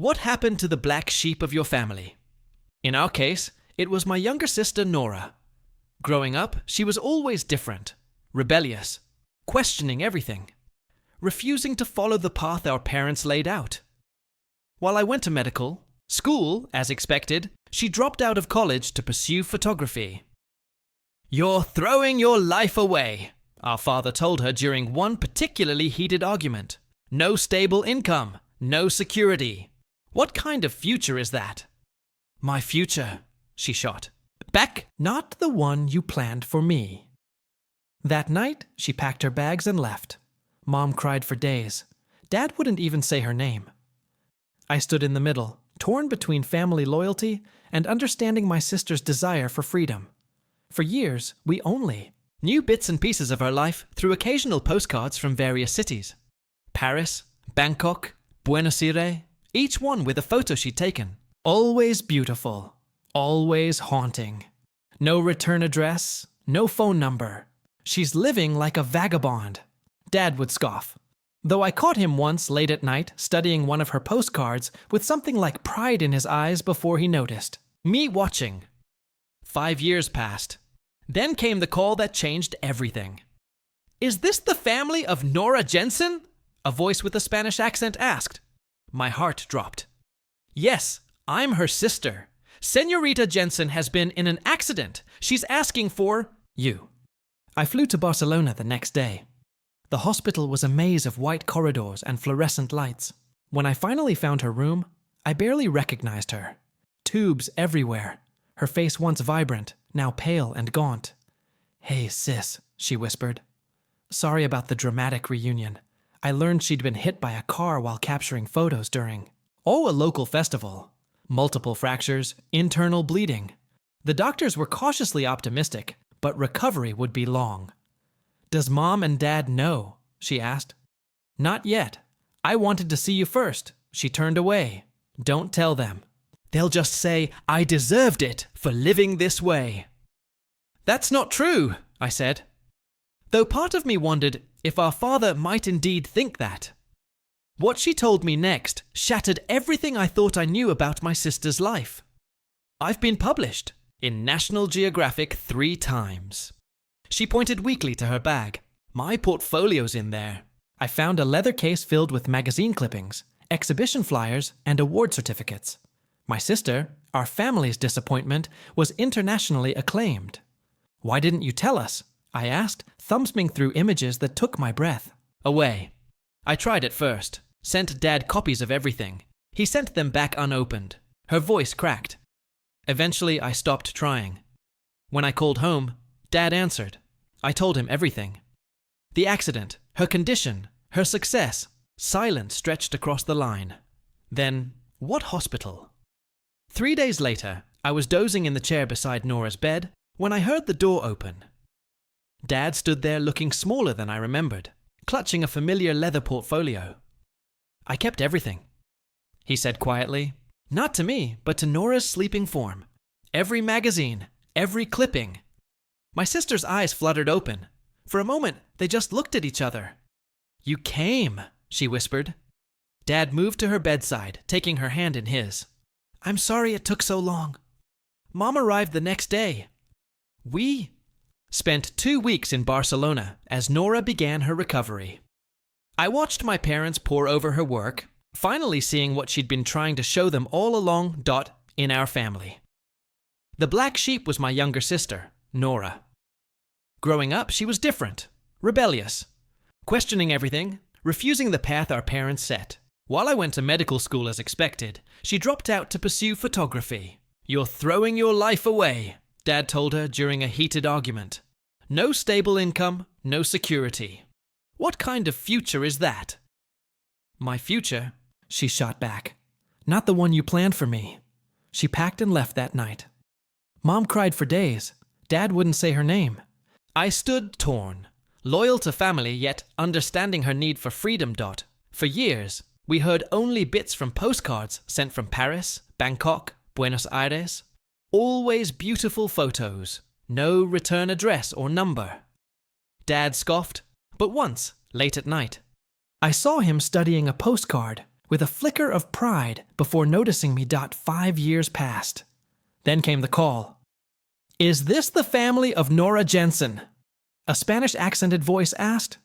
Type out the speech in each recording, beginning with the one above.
What happened to the black sheep of your family? In our case, it was my younger sister Nora. Growing up, she was always different, rebellious, questioning everything, refusing to follow the path our parents laid out. While I went to medical school, as expected, she dropped out of college to pursue photography. "You're throwing your life away," our father told her during one particularly heated argument. "No stable income, no security. What kind of future is that?" "My future," she shot back, "not the one you planned for me." That night, she packed her bags and left. Mom cried for days. Dad wouldn't even say her name. I stood in the middle, torn between family loyalty and understanding my sister's desire for freedom. For years, we only knew bits and pieces of her life through occasional postcards from various cities. Paris, Bangkok, Buenos Aires, each one with a photo she'd taken. Always beautiful, always haunting. No return address, no phone number. She's living like a vagabond. Dad would scoff. Though I caught him once late at night studying one of her postcards with something like pride in his eyes before he noticed. Me watching. 5 years passed. Then came the call that changed everything. "Is this the family of Nora Jensen?" a voice with a Spanish accent asked. My heart dropped. "Yes, I'm her sister. Senorita Jensen has been in an accident. She's asking for you." I flew to Barcelona the next day. The hospital was a maze of white corridors and fluorescent lights. When I finally found her room, I barely recognized her. Tubes everywhere. Her face once vibrant, now pale and gaunt. "Hey, sis," she whispered. "Sorry about the dramatic reunion. I learned she'd been hit by a car while capturing photos during a local festival. Multiple fractures, internal bleeding. The doctors were cautiously optimistic, but recovery would be long." "Does Mom and Dad know?" she asked. "Not yet. I wanted to see you first." She turned away. "Don't tell them. They'll just say I deserved it for living this way." "That's not true," I said. Though part of me wondered if our father might indeed think that. What she told me next shattered everything I thought I knew about my sister's life. "I've been published in National Geographic 3 times. She pointed weakly to her bag. "My portfolio's in there." I found a leather case filled with magazine clippings, exhibition flyers, and award certificates. My sister, our family's disappointment, was internationally acclaimed. "Why didn't you tell us?" I asked, thumbing through images that took my breath away. I tried at first, sent Dad copies of everything. He sent them back unopened. Her voice cracked. Eventually, I stopped trying. When I called home, Dad answered. I told him everything. The accident, her condition, her success. Silence stretched across the line. Then, what hospital? 3 days later, I was dozing in the chair beside Nora's bed when I heard the door open. Dad stood there looking smaller than I remembered, clutching a familiar leather portfolio. "I kept everything," he said quietly. "Not to me, but to Nora's sleeping form. Every magazine, every clipping." My sister's eyes fluttered open. For a moment, they just looked at each other. "You came," she whispered. Dad moved to her bedside, taking her hand in his. "I'm sorry it took so long. Mom arrived the next day. We spent 2 weeks in Barcelona as Nora began her recovery. I watched my parents pore over her work, finally seeing what she'd been trying to show them all along. In our family. The black sheep was my younger sister, Nora. Growing up, she was different, rebellious, questioning everything, refusing the path our parents set. While I went to medical school as expected, she dropped out to pursue photography. "You're throwing your life away," Dad told her during a heated argument. "No stable income, no security. What kind of future is that?" "My future," she shot back. "Not the one you planned for me." She packed and left that night. Mom cried for days. Dad wouldn't say her name. I stood torn, loyal to family yet understanding her need for freedom. For years, we heard only bits from postcards sent from Paris, Bangkok, Buenos Aires. Always beautiful photos, no return address or number. Dad scoffed, but once, late at night, I saw him studying a postcard with a flicker of pride before noticing me. 5 years passed. Then came the call. "Is this the family of Nora Jensen?" A Spanish-accented voice asked.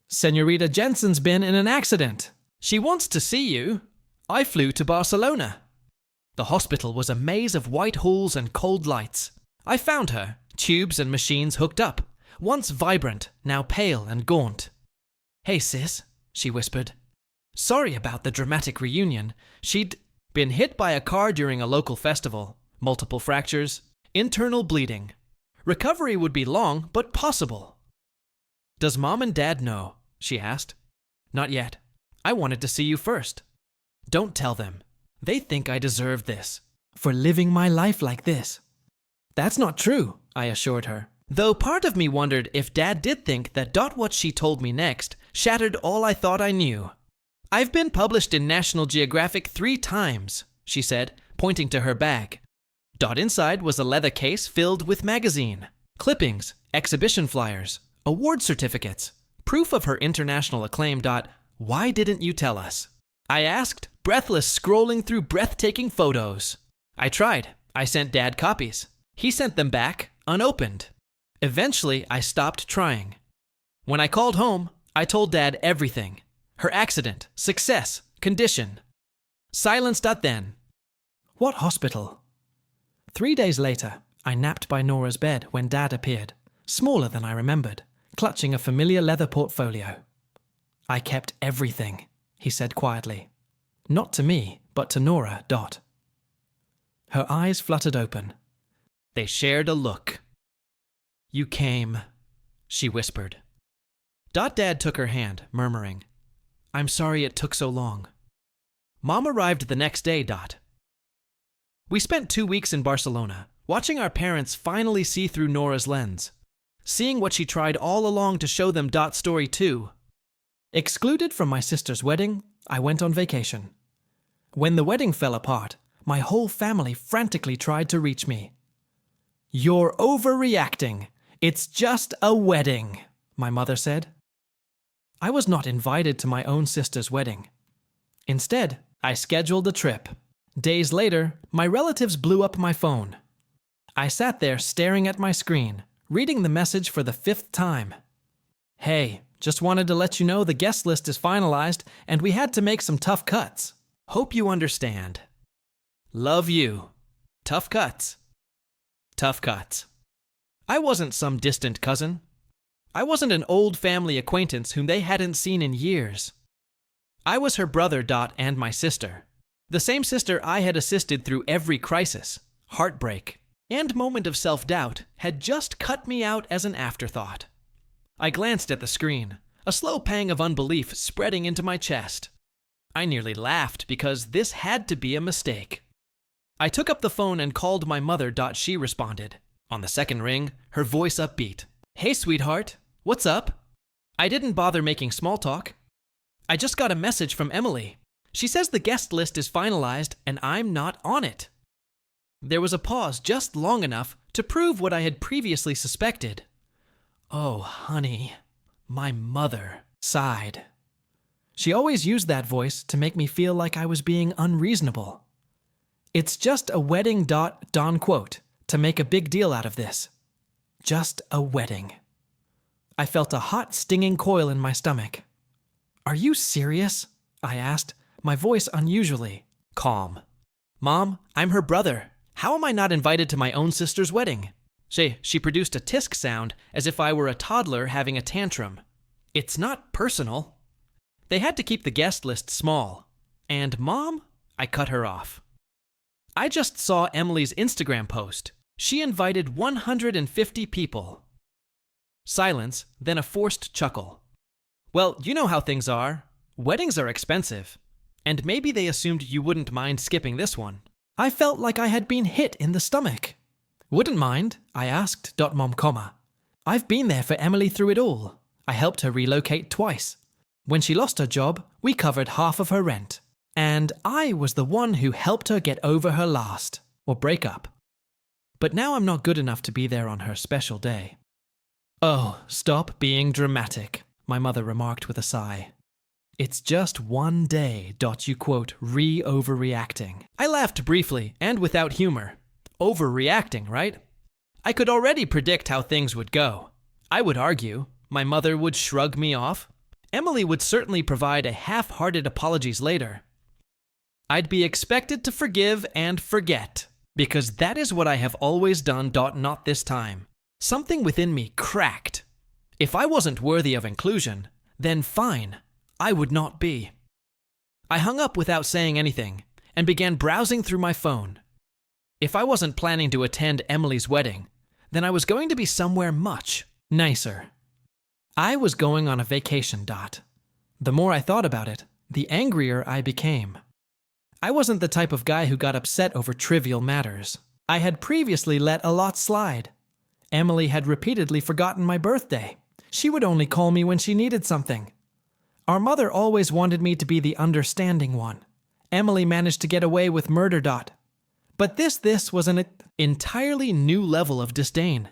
"Senorita Jensen's been in an accident. She wants to see you. I flew to Barcelona." The hospital was a maze of white halls and cold lights. I found her, tubes and machines hooked up, once vibrant, now pale and gaunt. "Hey sis," she whispered. "Sorry about the dramatic reunion. She'd been hit by a car during a local festival, multiple fractures, internal bleeding. Recovery would be long, but possible." "Does Mom and Dad know?" she asked. "Not yet. I wanted to see you first." "Don't tell them. They think I deserve this, for living my life like this." "That's not true," I assured her, though part of me wondered if Dad did think that what she told me next shattered all I thought I knew. "I've been published in National Geographic 3 times, she said, pointing to her bag. Inside was a leather case filled with magazine, clippings, exhibition flyers, award certificates, proof of her international acclaim. "Why didn't you tell us?" I asked, breathless, scrolling through breathtaking photos. I tried. I sent Dad copies. He sent them back, unopened. Eventually, I stopped trying. When I called home, I told Dad everything. Her accident, success, condition. Silence. Then. "What hospital?" 3 days later, I napped by Nora's bed when Dad appeared, smaller than I remembered, clutching a familiar leather portfolio. "I kept everything," he said quietly. Not to me, but to Nora. Her eyes fluttered open. They shared a look. "You came," she whispered. Dad took her hand, murmuring, "I'm sorry it took so long." Mom arrived the next day. We spent 2 weeks in Barcelona, watching our parents finally see through Nora's lens, seeing what she tried all along to show them. Story 2. Excluded from my sister's wedding, I went on vacation. When the wedding fell apart, my whole family frantically tried to reach me. "You're overreacting. It's just a wedding," my mother said. I was not invited to my own sister's wedding. Instead, I scheduled a trip. Days later, my relatives blew up my phone. I sat there staring at my screen, reading the message for the 5th time. "Hey, just wanted to let you know the guest list is finalized and we had to make some tough cuts. Hope you understand. Love you. Tough cuts." Tough cuts. I wasn't some distant cousin. I wasn't an old family acquaintance whom they hadn't seen in years. I was her brother. And my sister. The same sister I had assisted through every crisis, heartbreak, and moment of self-doubt had just cut me out as an afterthought. I glanced at the screen, a slow pang of unbelief spreading into my chest. I nearly laughed because this had to be a mistake. I took up the phone and called my mother. She responded. On the second ring, her voice upbeat. "Hey, sweetheart, what's up?" I didn't bother making small talk. "I just got a message from Emily. She says the guest list is finalized and I'm not on it." There was a pause just long enough to prove what I had previously suspected. "Oh, honey," my mother sighed. She always used that voice to make me feel like I was being unreasonable. "It's just a wedding. Don quote, to make a big deal out of this. Just a wedding." I felt a hot, stinging coil in my stomach. "Are you serious?" I asked, my voice unusually calm. "Mom, I'm her brother. How am I not invited to my own sister's wedding?" She produced a tisk sound as if I were a toddler having a tantrum. "It's not personal." They had to keep the guest list small. "And Mom?" I cut her off. "I just saw Emily's Instagram post. She invited 150 people. Silence, then a forced chuckle. "Well, you know how things are. Weddings are expensive. And maybe they assumed you wouldn't mind skipping this one." I felt like I had been hit in the stomach. "Wouldn't mind?" I asked. Mom, "I've been there for Emily through it all. I helped her relocate twice. When she lost her job, we covered half of her rent. And I was the one who helped her get over her last, or breakup. But now I'm not good enough to be there on her special day." "Oh, stop being dramatic," my mother remarked with a sigh. It's just one day. You quote, overreacting. I laughed briefly and without humor. Overreacting, right? I could already predict how things would go. I would argue. My mother would shrug me off. Emily would certainly provide a half-hearted apologies later. I'd be expected to forgive and forget, because that is what I have always done. Not this time. Something within me cracked. If I wasn't worthy of inclusion, then fine, I would not be. I hung up without saying anything and began browsing through my phone. If I wasn't planning to attend Emily's wedding, then I was going to be somewhere much nicer. I was going on a vacation. The more I thought about it, the angrier I became. I wasn't the type of guy who got upset over trivial matters. I had previously let a lot slide. Emily had repeatedly forgotten my birthday. She would only call me when she needed something. Our mother always wanted me to be the understanding one. Emily managed to get away with murder. But this was an entirely new level of disdain.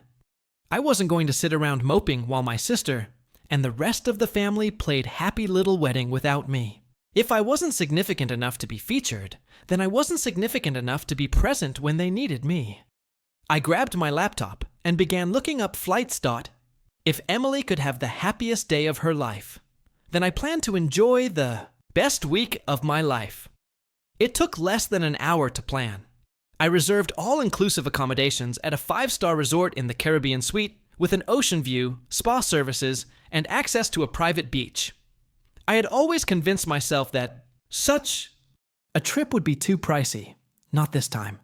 I wasn't going to sit around moping while my sister and the rest of the family played happy little wedding without me. If I wasn't significant enough to be featured, then I wasn't significant enough to be present when they needed me. I grabbed my laptop and began looking up flights. If Emily could have the happiest day of her life, then I planned to enjoy the best week of my life. It took less than an hour to plan. I reserved all-inclusive accommodations at a 5-star resort in the Caribbean suite with an ocean view, spa services, and access to a private beach. I had always convinced myself that such a trip would be too pricey. Not this time.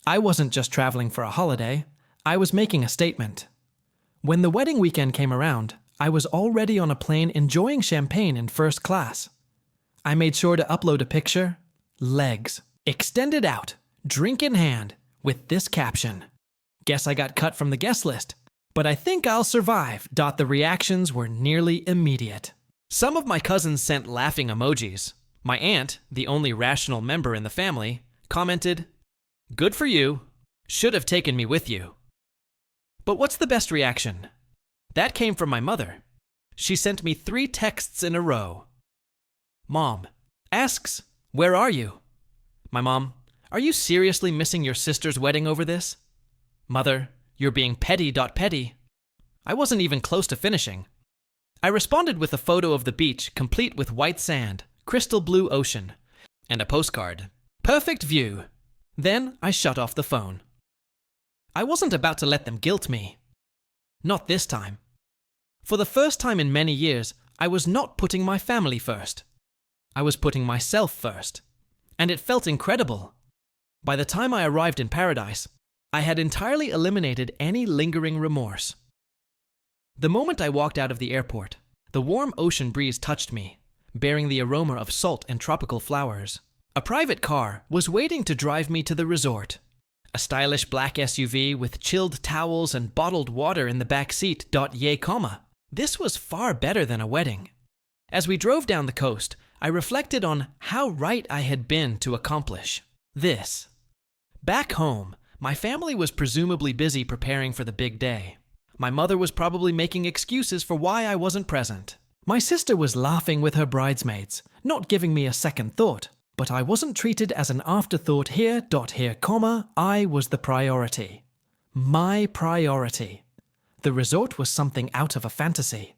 I wasn't just traveling for a holiday. I was making a statement. When the wedding weekend came around, I was already on a plane enjoying champagne in first class. I made sure to upload a picture, legs, extended out, drink in hand, with this caption. Guess I got cut from the guest list, but I think I'll survive. The reactions were nearly immediate. Some of my cousins sent laughing emojis. My aunt, the only rational member in the family, commented, "Good for you. Should have taken me with you." But what's the best reaction? That came from my mother. She sent me 3 texts in a row. Mom asks, "Where are you?" My mom, "Are you seriously missing your sister's wedding over this?" Mother, "You're being petty. I wasn't even close to finishing. I responded with a photo of the beach complete with white sand, crystal blue ocean, and a postcard. Perfect view. Then I shut off the phone. I wasn't about to let them guilt me. Not this time. For the first time in many years, I was not putting my family first. I was putting myself first. And it felt incredible. By the time I arrived in paradise, I had entirely eliminated any lingering remorse. The moment I walked out of the airport, the warm ocean breeze touched me, bearing the aroma of salt and tropical flowers. A private car was waiting to drive me to the resort. A stylish black SUV with chilled towels and bottled water in the back seat. This was far better than a wedding. As we drove down the coast, I reflected on how right I had been to accomplish this. Back home, my family was presumably busy preparing for the big day. My mother was probably making excuses for why I wasn't present. My sister was laughing with her bridesmaids, not giving me a second thought. But I wasn't treated as an afterthought here. I was the priority. My priority. The resort was something out of a fantasy.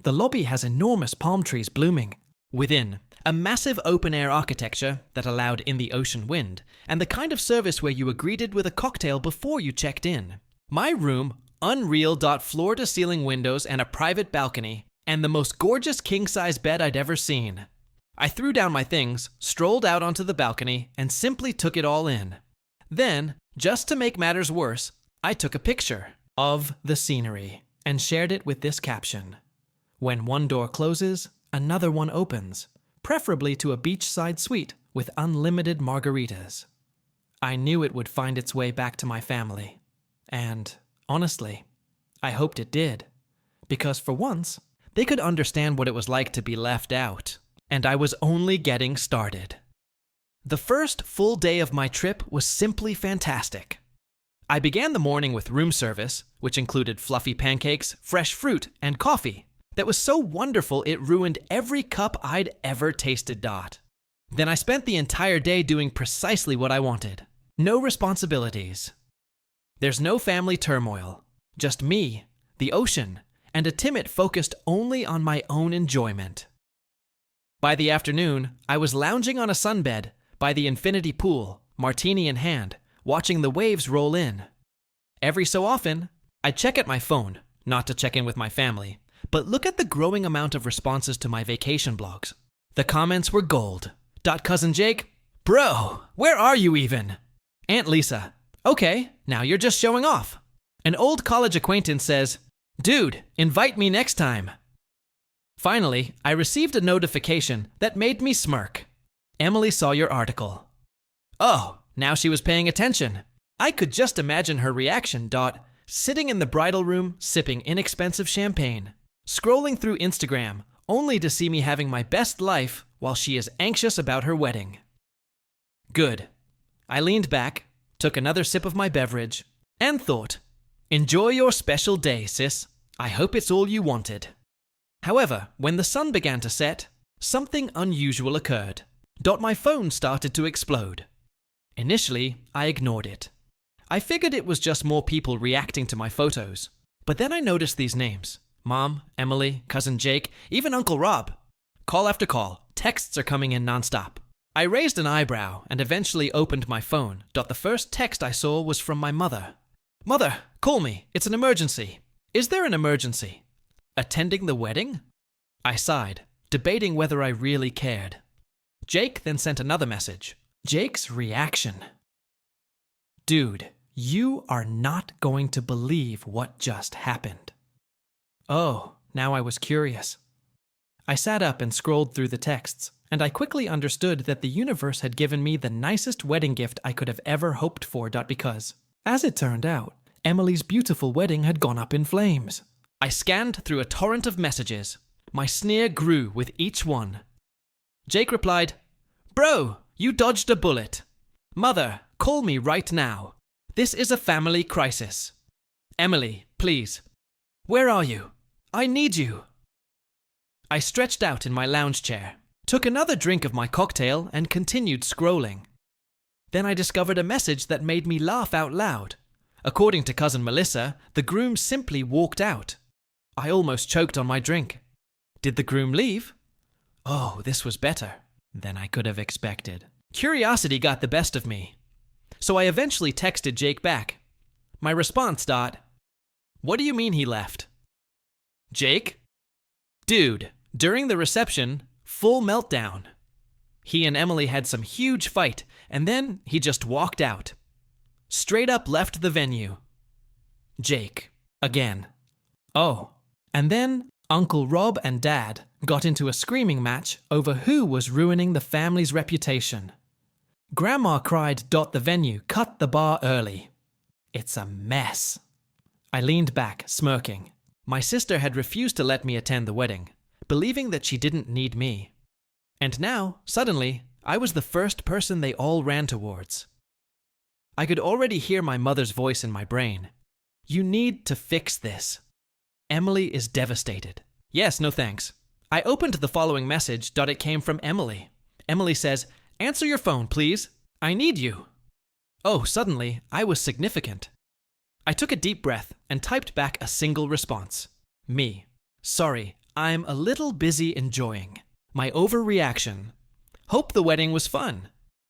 The lobby has enormous palm trees blooming. Within, a massive open-air architecture that allowed in the ocean wind, and the kind of service where you were greeted with a cocktail before you checked in. My room, unreal. Floor-to-ceiling windows and a private balcony, and the most gorgeous king-size bed I'd ever seen. I threw down my things, strolled out onto the balcony, and simply took it all in. Then, just to make matters worse, I took a picture of the scenery and shared it with this caption. When one door closes, another one opens, preferably to a beachside suite with unlimited margaritas. I knew it would find its way back to my family. And, honestly, I hoped it did. Because for once, they could understand what it was like to be left out. And I was only getting started. The first full day of my trip was simply fantastic. I began the morning with room service, which included fluffy pancakes, fresh fruit, and coffee that was so wonderful it ruined every cup I'd ever tasted. Then I spent the entire day doing precisely what I wanted. No responsibilities. There's no family turmoil. Just me, the ocean, and a Timmit focused only on my own enjoyment. By the afternoon, I was lounging on a sunbed by the infinity pool, martini in hand, watching the waves roll in. Every so often, I'd check at my phone, not to check in with my family, but look at the growing amount of responses to my vacation blogs. The comments were gold. Cousin Jake, bro, where are you even? Aunt Lisa, okay, now you're just showing off. An old college acquaintance says, dude, invite me next time. Finally, I received a notification that made me smirk. Emily saw your article. Oh, now she was paying attention. I could just imagine her reaction. Sitting in the bridal room, sipping inexpensive champagne, scrolling through Instagram, only to see me having my best life while she is anxious about her wedding. Good. I leaned back, took another sip of my beverage, and thought, enjoy your special day, sis. I hope it's all you wanted. However, when the sun began to set, something unusual occurred. My phone started to explode. Initially, I ignored it. I figured it was just more people reacting to my photos. But then I noticed these names. Mom, Emily, Cousin Jake, even Uncle Rob. Call after call, texts are coming in nonstop. I raised an eyebrow and eventually opened my phone. The first text I saw was from my mother. Mother, call me, it's an emergency. Is there an emergency? Attending the wedding? I sighed, debating whether I really cared. Jake then sent another message. Jake's reaction. Dude, you are not going to believe what just happened. Oh, now I was curious. I sat up and scrolled through the texts, and I quickly understood that the universe had given me the nicest wedding gift I could have ever hoped for. Because, as it turned out, Emily's beautiful wedding had gone up in flames. I scanned through a torrent of messages. My sneer grew with each one. Jake replied, Bro, you dodged a bullet. Mother, call me right now. This is a family crisis. Emily, please. Where are you? I need you. I stretched out in my lounge chair, took another drink of my cocktail, and continued scrolling. Then I discovered a message that made me laugh out loud. According to Cousin Melissa, the groom simply walked out. I almost choked on my drink. Did the groom leave? Oh, this was better than I could have expected. Curiosity got the best of me. So I eventually texted Jake back. My response, What do you mean he left? Jake? Dude, during the reception, full meltdown. He and Emily had some huge fight, and then he just walked out. Straight up left the venue. Jake, again. Oh, and then Uncle Rob and Dad got into a screaming match over who was ruining the family's reputation. Grandma cried. The venue cut the bar early. It's a mess. I leaned back, smirking. My sister had refused to let me attend the wedding, believing that she didn't need me. And now, suddenly, I was the first person they all ran towards. I could already hear my mother's voice in my brain. You need to fix this. Emily is devastated. Yes, no thanks. I opened the following message. It came from Emily. Emily says, answer your phone, please. I need you. Oh, suddenly, I was significant. I took a deep breath and typed back a single response. Me. Sorry, I'm a little busy enjoying. My overreaction. Hope the wedding was fun.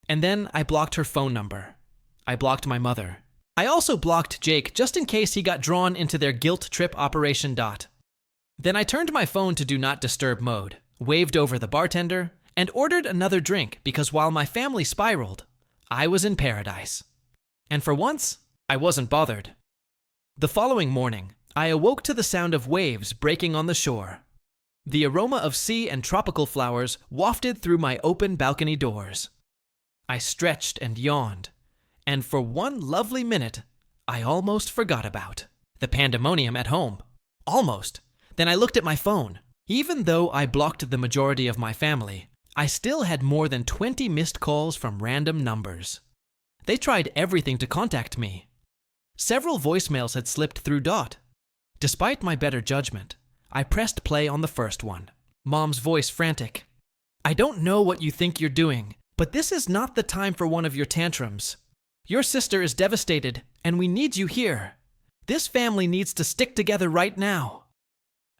And then I blocked her phone number. I blocked my mother. I also blocked Jake just in case he got drawn into their guilt trip operation. Then I turned my phone to do not disturb mode, waved over the bartender, and ordered another drink because while my family spiraled, I was in paradise. And for once, I wasn't bothered. The following morning, I awoke to the sound of waves breaking on the shore. The aroma of sea and tropical flowers wafted through my open balcony doors. I stretched and yawned, and for one lovely minute, I almost forgot about the pandemonium at home. Almost. Then I looked at my phone. Even though I blocked the majority of my family, I still had more than 20 missed calls from random numbers. They tried everything to contact me. Several voicemails had slipped through. Despite my better judgment, I pressed play on the first one. Mom's voice frantic. I don't know what you think you're doing, but this is not the time for one of your tantrums. Your sister is devastated, and we need you here. This family needs to stick together right now.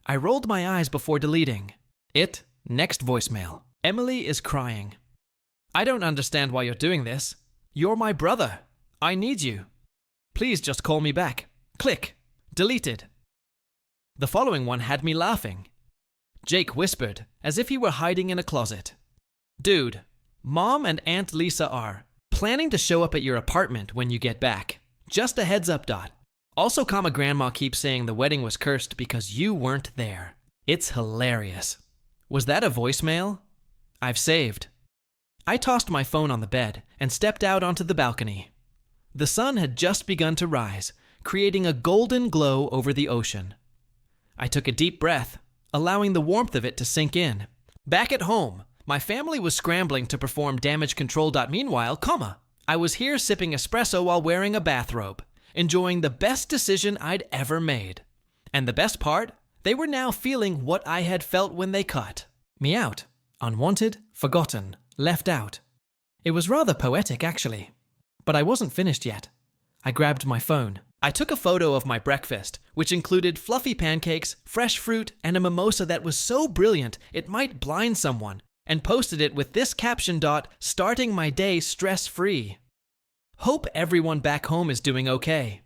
I rolled my eyes before deleting. Next voicemail. Emily is crying. I don't understand why you're doing this. You're my brother. I need you. Please just call me back. Click. Deleted. The following one had me laughing. Jake whispered, as if he were hiding in a closet. Dude, Mom and Aunt Lisa are planning to show up at your apartment when you get back. Just a heads up. Also, Grandma keeps saying the wedding was cursed because you weren't there. It's hilarious. Was that a voicemail? I've saved. I tossed my phone on the bed and stepped out onto the balcony. The sun had just begun to rise, creating a golden glow over the ocean. I took a deep breath, allowing the warmth of it to sink in. Back at home, my family was scrambling to perform damage control. Meanwhile, I was here sipping espresso while wearing a bathrobe, enjoying the best decision I'd ever made. And the best part, they were now feeling what I had felt when they cut me out. Unwanted, forgotten, left out. It was rather poetic, actually. But I wasn't finished yet. I grabbed my phone. I took a photo of my breakfast, which included fluffy pancakes, fresh fruit, and a mimosa that was so brilliant it might blind someone, and posted it with this caption: starting my day stress-free. Hope everyone back home is doing okay.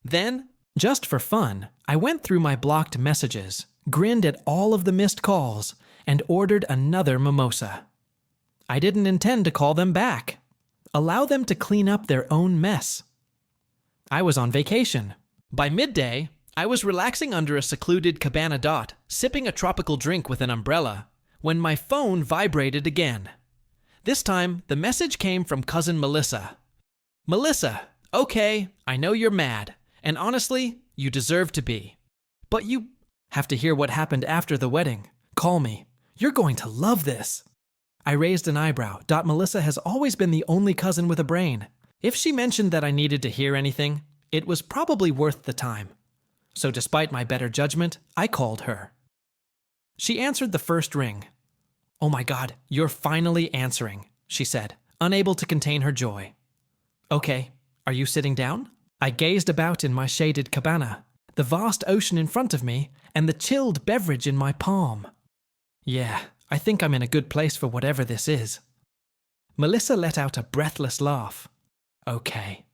Then, just for fun, I went through my blocked messages, grinned at all of the missed calls, and ordered another mimosa. I didn't intend to call them back. Allow them to clean up their own mess. I was on vacation. By midday, I was relaxing under a secluded cabana, sipping a tropical drink with an umbrella, when my phone vibrated again. This time, the message came from cousin Melissa. Melissa, okay, I know you're mad, and honestly, you deserve to be. But you have to hear what happened after the wedding. Call me. You're going to love this. I raised an eyebrow. Melissa has always been the only cousin with a brain. If she mentioned that I needed to hear anything, it was probably worth the time. So despite my better judgment, I called her. She answered the first ring. Oh my God, you're finally answering, she said, unable to contain her joy. Okay, are you sitting down? I gazed about in my shaded cabana, the vast ocean in front of me, and the chilled beverage in my palm. Yeah, I think I'm in a good place for whatever this is. Melissa let out a breathless laugh. Okay.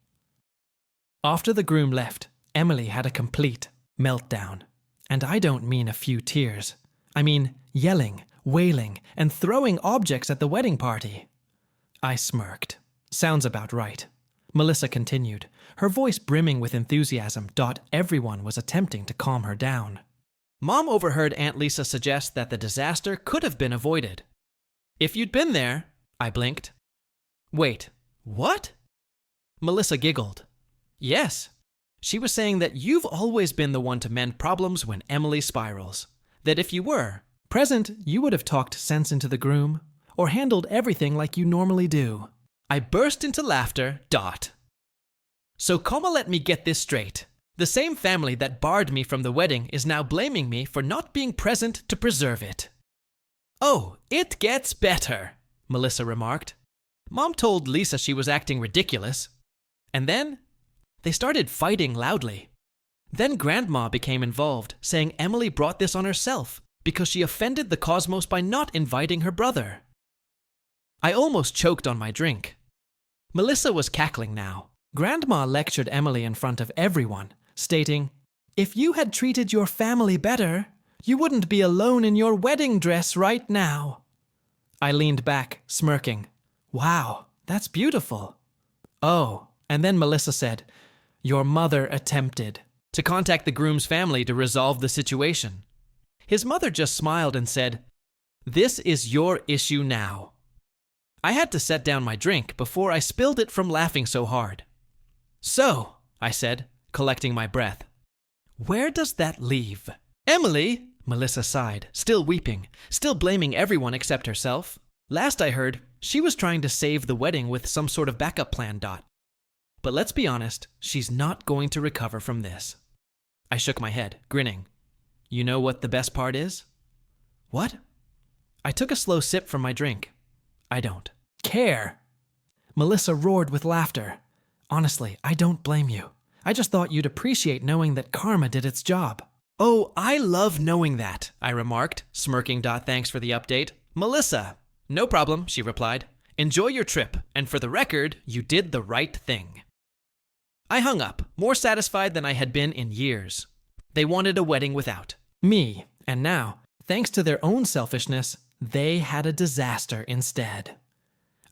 After the groom left, Emily had a complete meltdown. And I don't mean a few tears. I mean yelling, wailing, and throwing objects at the wedding party. I smirked. Sounds about right. Melissa continued, her voice brimming with enthusiasm. Everyone was attempting to calm her down. Mom overheard Aunt Lisa suggest that the disaster could have been avoided. If you'd been there, I blinked. Wait, what? Melissa giggled. Yes. She was saying that you've always been the one to mend problems when Emily spirals. That if you were present, you would have talked sense into the groom, or handled everything like you normally do. I burst into laughter. So let me get this straight. The same family that barred me from the wedding is now blaming me for not being present to preserve it. Oh, it gets better, Melissa remarked. Mom told Lisa she was acting ridiculous. And then they started fighting loudly. Then Grandma became involved, saying Emily brought this on herself because she offended the cosmos by not inviting her brother. I almost choked on my drink. Melissa was cackling now. Grandma lectured Emily in front of everyone, stating, "If you had treated your family better, you wouldn't be alone in your wedding dress right now." I leaned back, smirking. Wow, that's beautiful. Oh, and then Melissa said, "Your mother attempted to contact the groom's family to resolve the situation. His mother just smiled and said, 'This is your issue now.'" I had to set down my drink before I spilled it from laughing so hard. "So," I said, collecting my breath, "where does that leave Emily?" Melissa sighed, still weeping, still blaming everyone except herself. Last I heard, she was trying to save the wedding with some sort of backup plan. But let's be honest, she's not going to recover from this. I shook my head, grinning. You know what the best part is? What? I took a slow sip from my drink. I don't care. Melissa roared with laughter. Honestly, I don't blame you. I just thought you'd appreciate knowing that karma did its job. Oh, I love knowing that, I remarked, smirking. Thanks for the update. Melissa. No problem, she replied. Enjoy your trip, and for the record, you did the right thing. I hung up, more satisfied than I had been in years. They wanted a wedding without me, and now, thanks to their own selfishness, they had a disaster instead.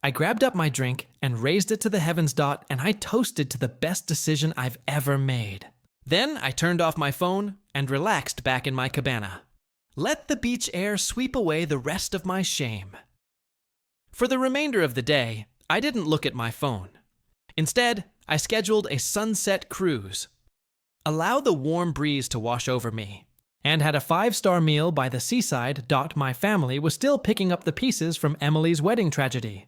I grabbed up my drink and raised it to the heavens. And I toasted to the best decision I've ever made. Then I turned off my phone and relaxed back in my cabana. Let the beach air sweep away the rest of my shame. For the remainder of the day, I didn't look at my phone. Instead, I scheduled a sunset cruise. Allow the warm breeze to wash over me. And had a 5-star meal by the seaside. My family was still picking up the pieces from Emily's wedding tragedy.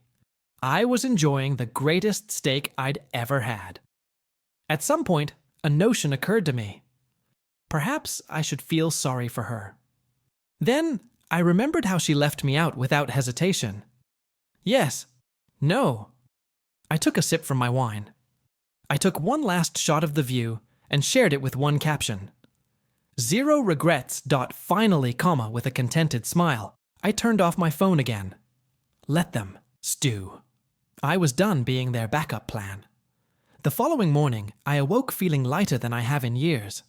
I was enjoying the greatest steak I'd ever had. At some point, a notion occurred to me. Perhaps I should feel sorry for her. Then I remembered how she left me out without hesitation. Yes. No. I took a sip from my wine. I took one last shot of the view and shared it with one caption. 0 regrets. Finally, with a contented smile. I turned off my phone again. Let them stew. I was done being their backup plan. The following morning, I awoke feeling lighter than I have in years.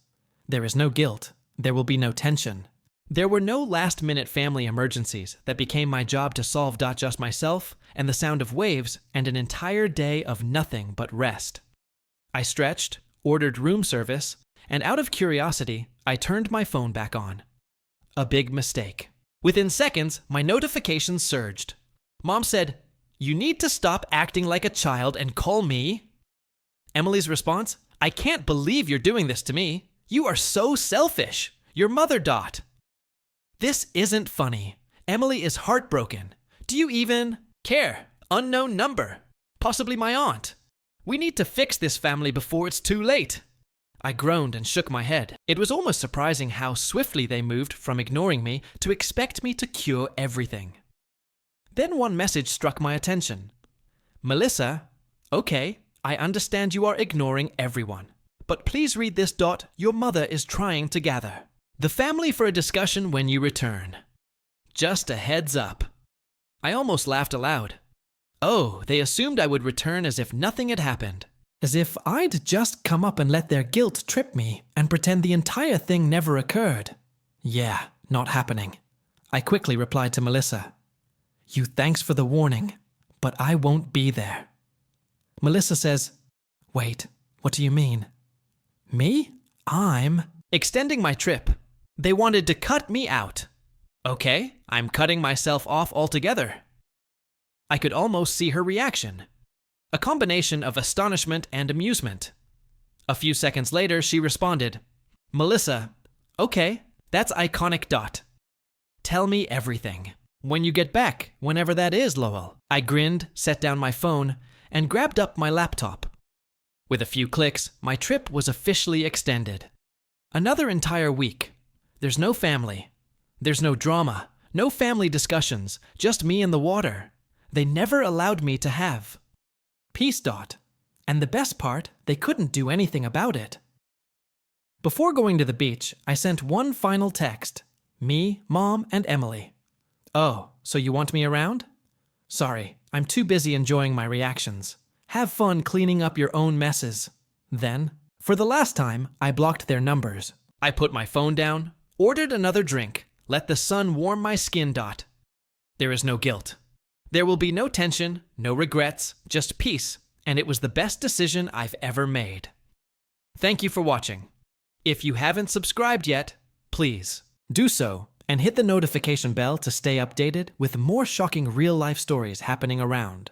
There is no guilt. There will be no tension. There were no last-minute family emergencies that became my job to solve. Just myself and the sound of waves and an entire day of nothing but rest. I stretched, ordered room service, and out of curiosity, I turned my phone back on. A big mistake. Within seconds, my notifications surged. Mom said, "You need to stop acting like a child and call me." Emily's response, "I can't believe you're doing this to me. You are so selfish. Your mother. This isn't funny. Emily is heartbroken. Do you even care? Unknown number. Possibly my aunt. We need to fix this family before it's too late." I groaned and shook my head. It was almost surprising how swiftly they moved from ignoring me to expect me to cure everything. Then one message struck my attention. "Melissa, okay, I understand you are ignoring everyone, but please read this. Your mother is trying to gather the family for a discussion when you return. Just a heads up." I almost laughed aloud. Oh, they assumed I would return as if nothing had happened. As if I'd just come up and let their guilt trip me and pretend the entire thing never occurred. Yeah, not happening. I quickly replied to Melissa. "You thanks for the warning, but I won't be there." Melissa says, "Wait, what do you mean?" "Me? I'm extending my trip. They wanted to cut me out." "Okay, I'm cutting myself off altogether." I could almost see her reaction. A combination of astonishment and amusement. A few seconds later, she responded, "Melissa, okay, that's iconic. Tell me everything. When you get back, whenever that is, Lowell." I grinned, set down my phone, and grabbed up my laptop. With a few clicks, my trip was officially extended. Another entire week. There's no family. There's no drama. No family discussions. Just me and the water. They never allowed me to have peace. And the best part, they couldn't do anything about it. Before going to the beach, I sent one final text. Me, Mom, and Emily. "Oh, so you want me around?" "Sorry, I'm too busy enjoying my reactions. Have fun cleaning up your own messes." Then, for the last time, I blocked their numbers. I put my phone down, ordered another drink, let the sun warm my skin. There is no guilt. There will be no tension, no regrets, just peace, and it was the best decision I've ever made. Thank you for watching. If you haven't subscribed yet, please do so and hit the notification bell to stay updated with more shocking real-life stories happening around.